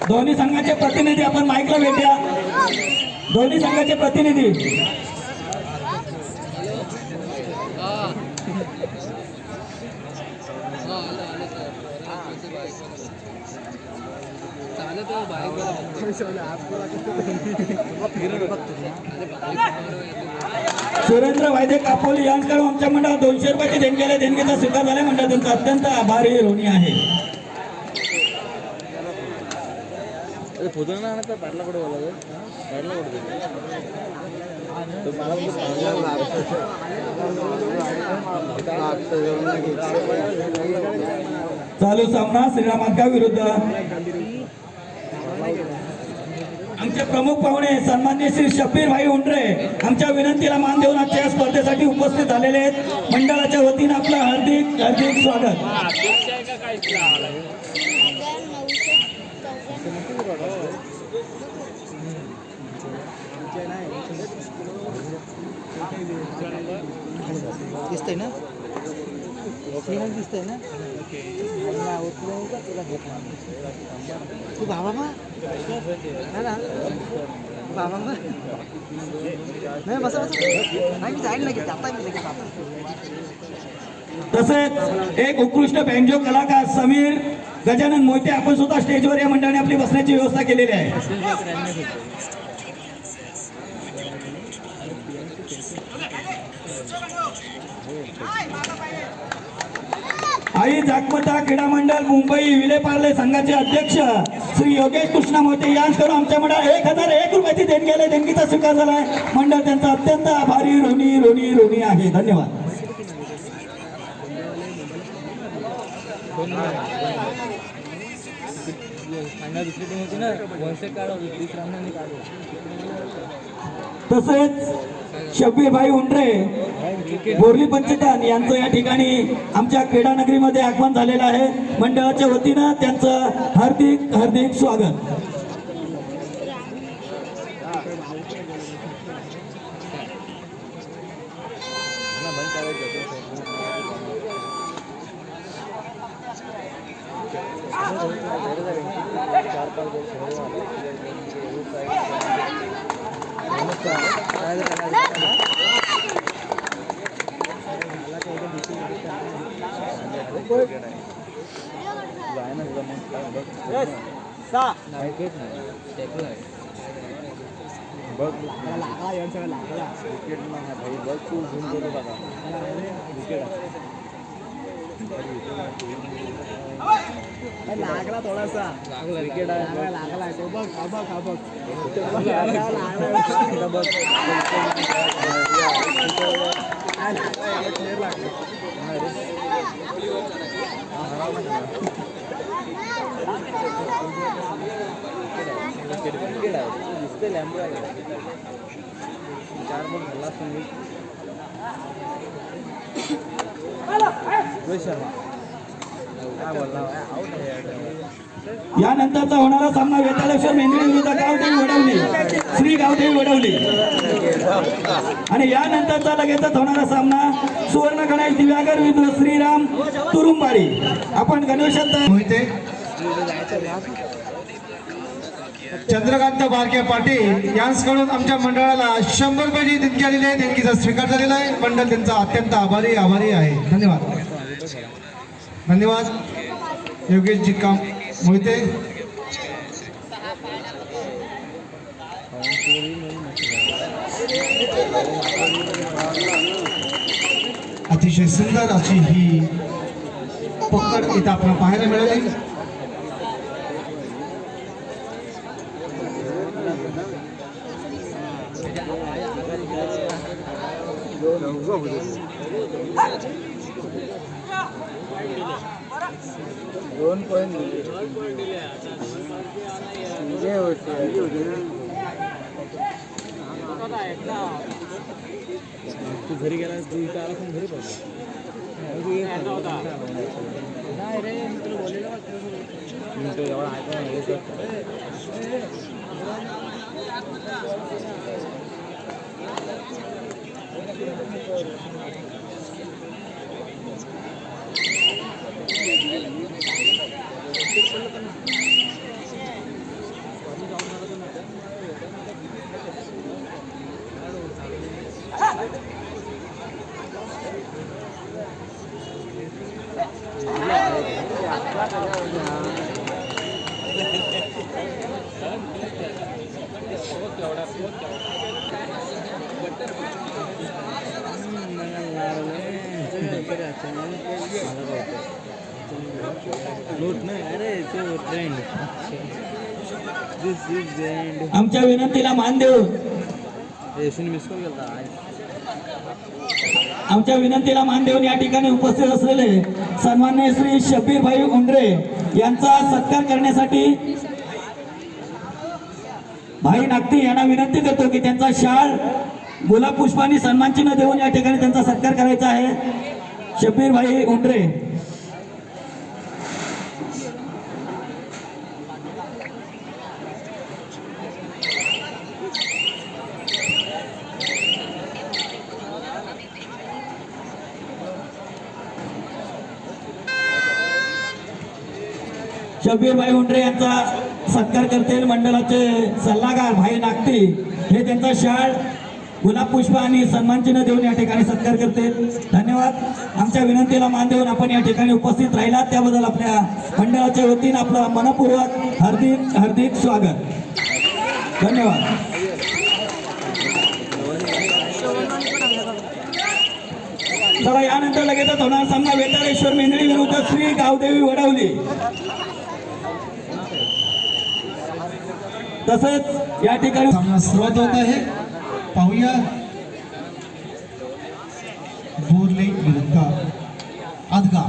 दोन्ही संघाचे प्रतिनिधी आपण माईकला भेटूया. दोन्ही संघाचे प्रतिनिधी सुरेंद्र वायदे कापोली यांच्याकडून आमच्या मंडळात 200 रुपयाची देणगी आली. देणगीचा स्वीकार झाला. मंडळ त्यांचा अत्यंत आभारी ऋणी आहे. चालू सामना श्रीराम मातगाव विरुद्ध आमचे प्रमुख पाहुणे सन्माननीय श्री शब्बीर भाई उंडरे आमच्या विनंतीला मान देऊन आजच्या या स्पर्धेसाठी उपस्थित झालेले आहेत. मंडळाच्या वतीने आपलं हार्दिक हार्दिक स्वागत. दिसतंय ना दिसतंय ना तू बाबा बाबा नाही बसा नाही मी जाईल लगेच आता मी लगेच आता. तसेच एक उत्कृष्ट बँजो कलाकार समीर गजानन मोहिते आपण सुद्धा स्टेजवर या मंडळाने आपली बसण्याची व्यवस्था केलेली आहे. आई जागपता क्रीडा मंडळ मुंबई विलेपार्ले संघाचे अध्यक्ष श्री योगेश कृष्णा मोहिते यांच्याकडून आमच्या मंडळात 1001 रुपयाची देणगी आली. देणगीचा स्वीकार झालाय. मंडळ त्यांचा अत्यंत आभारी ऋणी आहे. धन्यवाद. तसेच शब्बीर भाई उंडरे बोरली पंचतान यांचं या ठिकाणी आमच्या क्रीडा नगरीमध्ये आगमन झालेलं आहे. मंडळाच्या वतीनं त्यांचं हार्दिक हार्दिक स्वागत. लागला थोडासा विकेट लागला तो बघ यानंतरचा होणारा सामना वेताळेश्वर मेंद्रे विरुद्ध गावदेवी वडवली श्री गावदेवी वडवली आणि यानंतरचा लगेचच होणारा सामना सुवर्ण गणेश दिव्यागर विरुद्ध श्रीराम तुरुंबाडी. आपण गणेशात मोहिते चंद्रकांत बारके पाटील यांच्याकडून आमच्या मंडळाला 100 रुपयाची देणगी आलेली आहे. देणगीचा स्वीकार झालेला आहे. मंडळ त्यांचा अत्यंत आभारी आहे. धन्यवाद योगेश जी काम मोहिते. अतिशय सुंदर अशी ही पकड इथं आपल्याला पाहायला मिळाली. तू घरी गेला तू इथं आला पण घरी पडला आमच्या विनंतीला मान देऊन या ठिकाणी उपस्थित असलेले सन्माननीय श्री शब्बीर भाई उंडरे यांचा सत्कार करण्यासाठी भाई नागती यांना विनंती करतो की त्यांचा शाल गुलाब पुष्पांनी सन्मानचिन्ह देऊन या ठिकाणी त्यांचा सत्कार करायचा आहे. शब्बीर भाई उंडरे. शब्बीर भाई उंडरे यांचा सत्कार करतील मंडळाचे सल्लागार भाई नागती. हे त्यांचा शाल गुलाब पुष्प आणि सन्मान चिन्ह देऊन या ठिकाणी सत्कार करतील. धन्यवाद. आमच्या विनंतीला मान देऊन आपण या ठिकाणी उपस्थित राहिलात त्याबद्दल आपल्या मंडळाच्या वतीने आपलं मनपूर्वक हार्दिक स्वागत. धन्यवाद. चला यानंतर लगेचच होणार सामना वेताळेश्वर मेंढरी विरुद्ध श्री गावदेवी वडवली. तसंच या ठिकाणी सामना सुरुवात होत आहे. पाहूया बोरले विरुद्ध आदगा.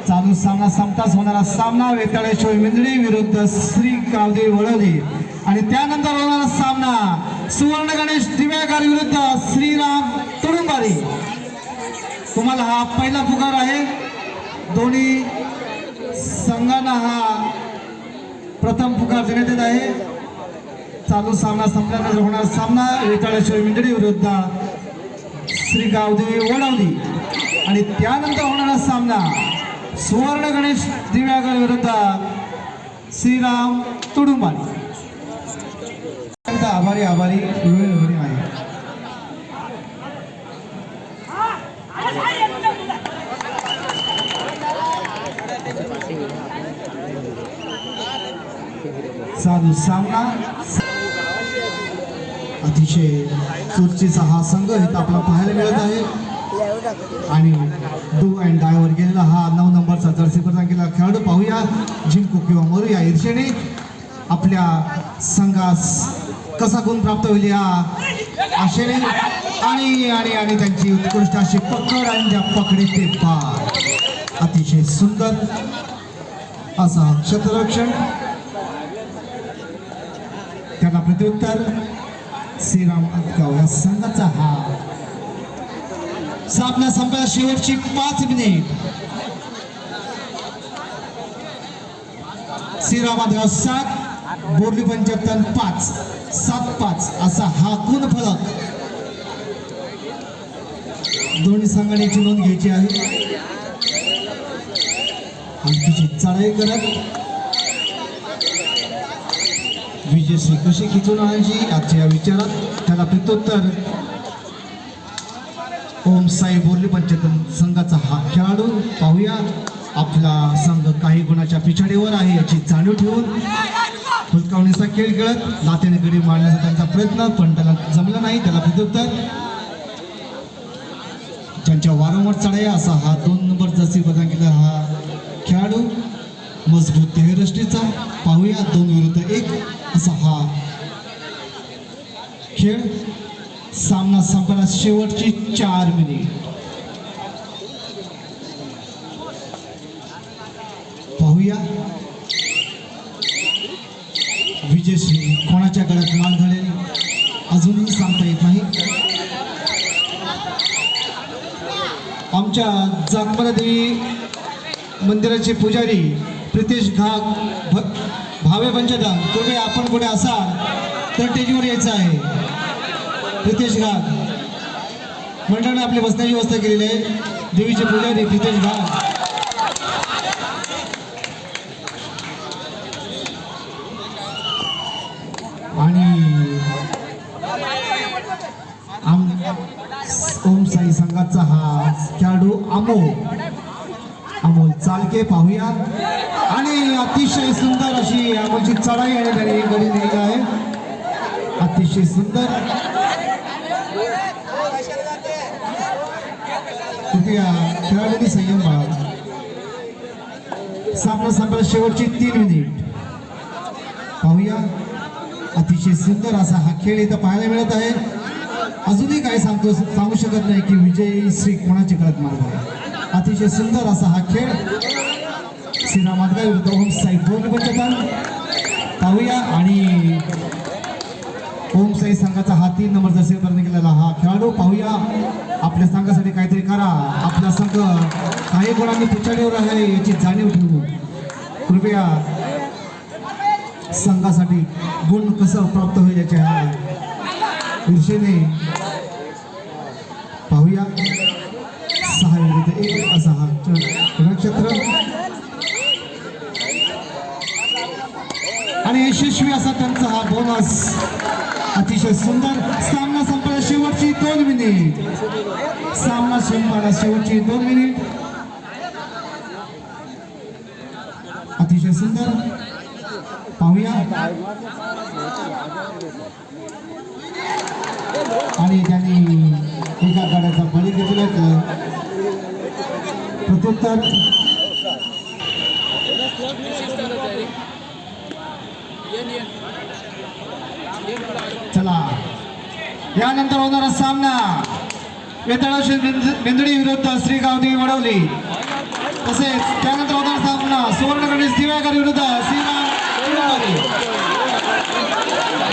चालू सामना संपताच होणारा सामना वेताळेश्वर मेंढरी विरुद्ध श्री गावदेवी वडवली आणि त्यानंतर होणारा सामना सुवर्ण गणेश दिव्यागार विरुद्ध श्रीराम तुडुंबारी. तुम्हाला हा पहिला पुकार आहे. दोन्ही संघांना हा प्रथम पुकार देण्यात येत आहे. चालू सामना संपल्यानंतर होणारा सामना वेताळेश्वर मेंढरी विरुद्ध श्री गावदेवी वडवली आणि त्यानंतर होणारा सामना सुवर्ण गणेश दिव्यागार विरुद्ध श्रीराम तुडुंबारी. आभारी वेळ आहे. चालू सामना अतिशय चुरचीचा हा संघ इथं आपल्याला पाहायला मिळत आहे आणि डू अँड डायवर गेलेला हा 9 नंबरचा जर्सी प्रदान केलेला खेळाडू पाहूया जिंकू किंवा मरू या ईर्षेने आपल्या संघास कसा गुण प्राप्त होईल या आशेने आणि आणि आणि त्यांची उत्कृष्ट अशी पकड आणि त्या पकडीचे पार. अतिशय सुंदर असा क्षेत्ररक्षण. त्याला प्रत्युत्तर श्रीराम आदगाव या संघाचा हा. सामना संपला शेवटची 5 मिनिट. श्रीराम आदगाव 7 बोरली पंचायतन 5 7-5 असा हा गुण फलक दोन्ही संघांची नोंद घ्यायची आहे. आणखीची चढाई करत विजयश्री कशी खिचून आणायची आजच्या या विचारात त्याला प्रत्युत्तर ओम साई बोरली पंचायतन संघाचा हा खेळाडू पाहूया. आपला संघ काही गुणाच्या पिछाडीवर आहे याची जाणीव ठेवून हुलकावणीचा खेळ खेळत लातेने गडी मारण्याचा त्यांचा प्रयत्न पण त्याला जमला नाही. त्याला प्रत्युत्तर ज्यांच्या वारंवार चढाया असा हा 2 नंबर जर्सी प्रदान केला हा खेळाडू मजबूत देहरष्टीचा. पाहूया 2 विरुद्ध 1 असा हा खेळ. सामना संपला शेवटची 4 मिनिट. पाहूया विजयश्री कोणाच्या गळ्यात माळ घालेल अजूनही सांगता येत नाही. आमच्या जांभरा देवी मंदिराचे पुजारी प्रितेश घाग भावे पंचदान तुम्ही आपण कुठे असाल तर स्टेजवर यायचं आहे. प्रितेश घाग मंडळाने आपली बसण्याची व्यवस्था केलेली आहे. देवीचे पुजारी प्रितेश घाग. आणि ओम साई संघाचा हा खेळाडू अमोल चालके पाहूया. आणि अतिशय सुंदर अशी अमोलची चढाई आणि त्याने गडी नेली आहे. अतिशय सुंदर. कृपया खेळाडूंनी संयम बाळगा. सामना संपला शेवटची 3 मिनिट. पाहूया अतिशय सुंदर असा हा खेळ इथं पाहायला मिळत आहे. अजूनही काय सांगू शकत नाही की विजयी श्री कोणाची गळ्यात माळ घालेल. अतिशय सुंदर असा हा खेळ. श्रीराम माधगाव विरुद्ध ओम साई पंचदान पाहूया. आणि ओम साई संघाचा हा 3 नंबर जसे पर्यंत केलेला हा खेळाडू पाहूया. आपल्या संघासाठी काहीतरी करा. आपला संघ काही गुणांनी पिछाडीवर आहे याची जाणीव ठेवू. कृपया संघासाठी गुण कसं प्राप्त होईल याच्या ईर्षेने पाहूया. 6 विरुद्ध 1 असा हा नक्षत्र. आणि यशस्वी असा त्यांचा हा बोनस. अतिशय सुंदर. सामना संपला शेवटची 2 मिनिट. सामना संपला शेवटची 2 मिनिट. अतिशय सुंदर. पाहूया. आणि त्यांनी एका गाड्याचा बळी घेतला. प्रत्युत्तर चला. यानंतर होणारा सामना वेताळा मेंदडी विरुद्ध श्री गावदेवी वडवली. तसेच त्यानंतर होणारा सामना सुवर्ण गणेश दिव्याकर विरुद्ध श्रीराम.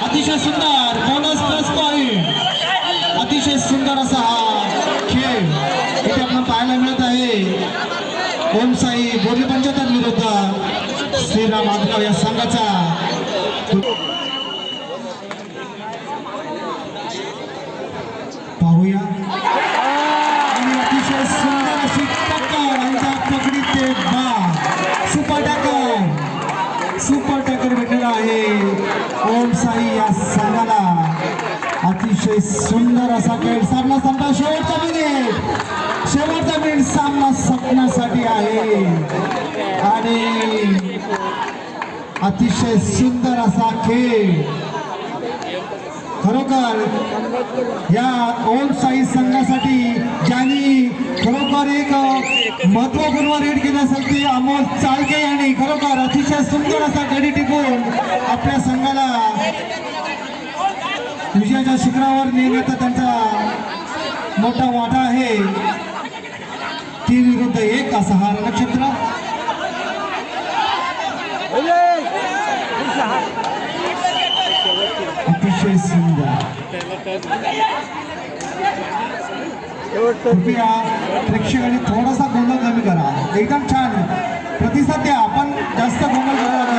अतिशय सुंदर बोनस प्लस पॉइंट. अतिशय सुंदर असा हा खेळ इथे आपण पाहायला मिळत आहे. ओम साई बोरी पंचदान विरुद्ध श्रीराम माधगाव या संघाचा. पाहूया. आणि अतिशय सुंदर अशी टक्कर. आणि त्या पकडीत ते सुपर टक्कर भेटलेला आहे ओम साई या संघाला. अतिशय सुंदर असा खेळ. सामना संपला शेवटचा मिनिट सामना संपण्यासाठी आहे. आणि अतिशय सुंदर असा खेळ. खरोखर या ओम साई संघासाठी ज्यांनी खरोखर एक महत्वपूर्ण रेड केल्यासाठी अमोल चाळके यांनी खरोखर अतिशय सुंदर असा गडी टिकून आपल्या संघाला विजयाच्या शिखरावर नेण्याचा त्यांचा मोठा वाटा आहे. 3 विरुद्ध 1 असा हा रणक्षेत्र. अतिशय सुंदर. कृपया प्रेक्षकांनी थोडासा गोंधळ कमी करा. एकदम छान प्रतिसाद द्या. आपण जास्त गोंधळ करू नका.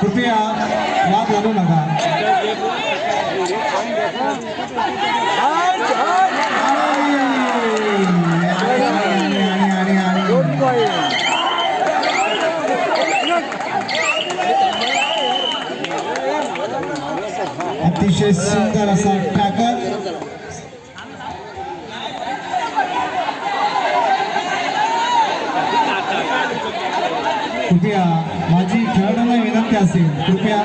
कृपया वाद घालू नका. अतिशय सुंदर असा ट्रॅकर. कृपया माझी खेळाडूंना विनंती असेल कृपया